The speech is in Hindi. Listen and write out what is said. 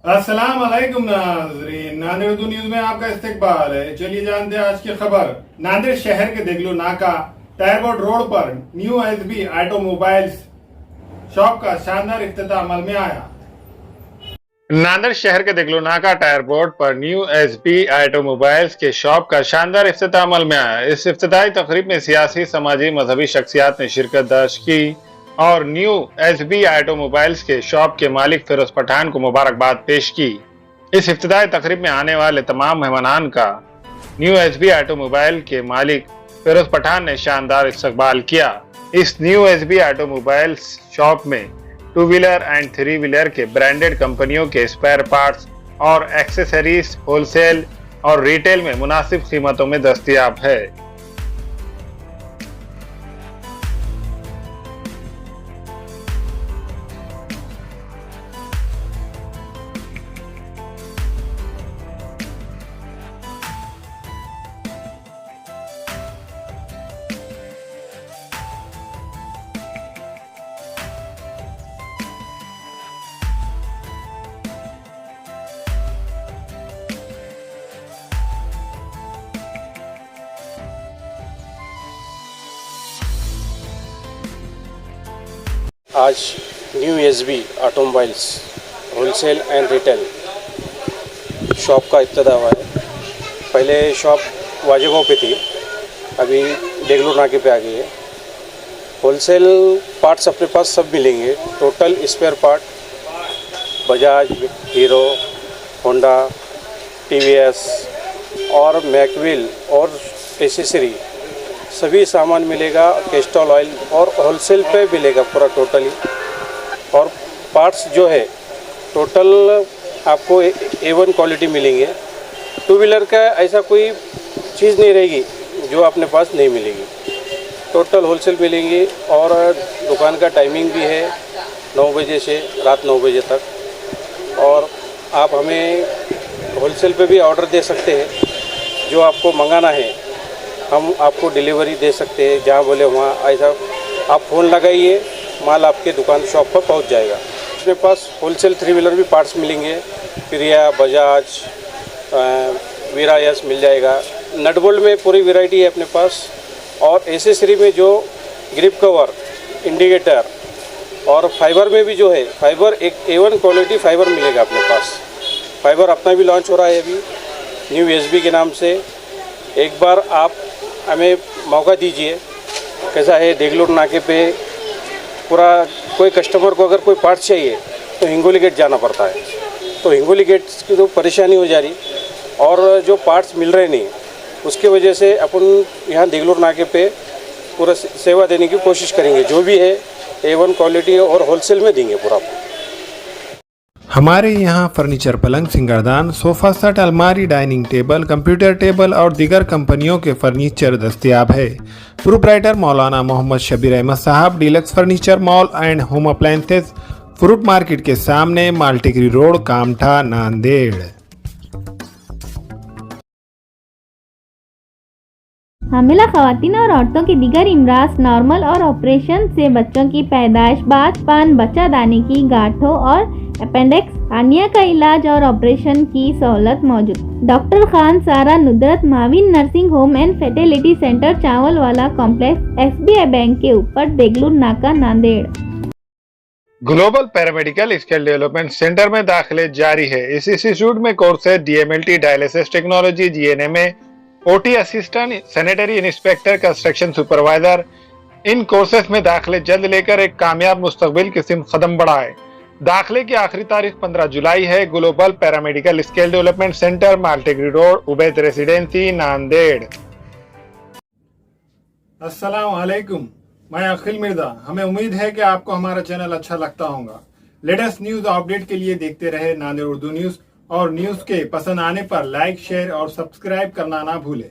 अस्सलाम वालेकुम नाज़रीन, नांदेड़ उर्दू न्यूज में आपका इस्तकबाल है। चलिए जानते हैं आज की खबर। नांदेड़ शहर के देगलू नाका टायरबोर्ड रोड पर न्यू एसबी ऑटोमोबाइल्स शॉप का शानदार इफ्तिताह अमल में आया। नांदेड़ शहर के देगलू नाका टायर बोर्ड पर न्यू एसबी ऑटोमोबाइल्स के शॉप का शानदार इफ्तिताह अमल में आया। इस इफ्तिताही तकरीब में सियासी, समाजी, मजहबी शख्सियात ने शिरकत दर्ज की और न्यू एसबी ऑटोमोबाइल्स के शॉप के मालिक फिरोज पठान को मुबारकबाद पेश की। इस इफ्तिताही तकरीब में आने वाले तमाम मेहमानान का न्यू एसबी ऑटोमोबाइल के मालिक फिरोज पठान ने शानदार इस्तकबाल किया। इस न्यू एसबी ऑटोमोबाइल्स शॉप में two wheeler and three wheeler के ब्रांडेड कंपनियों के स्पेयर पार्ट्स और एक्सेसरीज होलसेल और रिटेल में मुनासिब कीमतों में दस्तयाब है। आज new SB automobiles wholesale and retail shop का इब्तिदा हुआ है। पहले शॉप वाजेगांव पे थी, अभी देगलूर नाके पे आ गई है। होलसेल पार्ट्स अपने पास सब मिलेंगे। Total spare part Bajaj, Hero, Honda, TVS और मैकविल और एसेसरी सभी सामान मिलेगा। कैस्ट्रॉल ऑयल और होलसेल पे मिलेगा पूरा टोटली। और पार्ट्स जो है टोटल आपको A1 क्वालिटी मिलेंगे। टू व्हीलर का ऐसा कोई चीज़ नहीं रहेगी जो अपने पास नहीं मिलेगी। टोटल होलसेल मिलेंगी और दुकान का टाइमिंग भी है 9 बजे से रात 9 बजे तक। और आप हमें होलसेल पे भी ऑर्डर दे सकते हैं। जो आपको मंगाना है हम आपको डिलीवरी दे सकते हैं, जहाँ बोले वहाँ। ऐसा आप फ़ोन लगाइए, माल आपके दुकान शॉप पर पहुँच जाएगा। अपने पास होलसेल थ्री व्हीलर भी पार्ट्स मिलेंगे। प्रिया, बजाज, वीरा यस मिल जाएगा। नट बोल्ट में पूरी वैरायटी है अपने पास। और एसेसरी में जो ग्रिप कवर, इंडिकेटर और फाइबर में भी जो है, फाइबर एक A1 क्वालिटी फाइबर मिलेगा अपने पास। फाइबर अपना भी लॉन्च हो रहा है अभी न्यू एसबी के नाम से। एक बार आप हमें मौका दीजिए। कैसा है, देगलूर नाके पे पूरा कोई कस्टमर को अगर कोई पार्ट चाहिए तो हिंगोली गेट जाना पड़ता है। तो हिंगोली गेट की तो परेशानी हो जा रही और जो पार्ट्स मिल रहे नहीं, उसके वजह से अपन यहाँ देगलूर नाके पे पूरा सेवा देने की कोशिश करेंगे। जो भी है A1 क्वालिटी और होलसेल में देंगे पूरा। हमारे यहाँ फर्नीचर, पलंग, सिंगारदान, सोफा सेट, अलमारी, डाइनिंग टेबल, कंप्यूटर टेबल और दीगर कंपनियों के फर्नीचर दस्तयाब है। प्रोप्राइटर मौलाना मोहम्मद शबीर अहमद साहब, deluxe furniture mall and home appliances, fruit market के सामने, माल्टीगिरी रोड, कामठा, नांदेड़। हामिला खवातीन और औरतों की दीगर इमराज, नॉर्मल और ऑपरेशन से बच्चों की पैदाइश, बातपान, बच्चादानी की गांठों और अपेंडिक्स, हार्निया का इलाज और ऑपरेशन की सहूलत मौजूद। Doctor Khan Sara Nudrat Mavin nursing home and fertility centre, चावल वाला कॉम्प्लेक्स, SBI बैंक के ऊपर, Deglur Naka, Nanded. Global paramedical skill development centre में दाखिले जारी है। इस इंस्टीट्यूट में courses DMLT, dialysis technology, GNMA, OT assistant, sanitary inspector, construction supervisor. इन कोर्सेज में दाखिले जल्द लेकर एक कामयाब मुस्तकबिल की सिमत कदम बढ़ाए। दाखिले की आखिरी तारीख 15 जुलाई है। Global paramedical skill development centre, Maltigiri road, Ubaid residency, Nanded. अस्सलाम वालेकुम, मैं अखिल मिर्जा। हमें उम्मीद है कि आपको हमारा चैनल अच्छा लगता होगा। लेटेस्ट न्यूज अपडेट के लिए देखते रहे नांदेड़ उर्दू न्यूज। और न्यूज के पसंद आने पर लाइक, शेयर और सब्सक्राइब करना ना भूलें।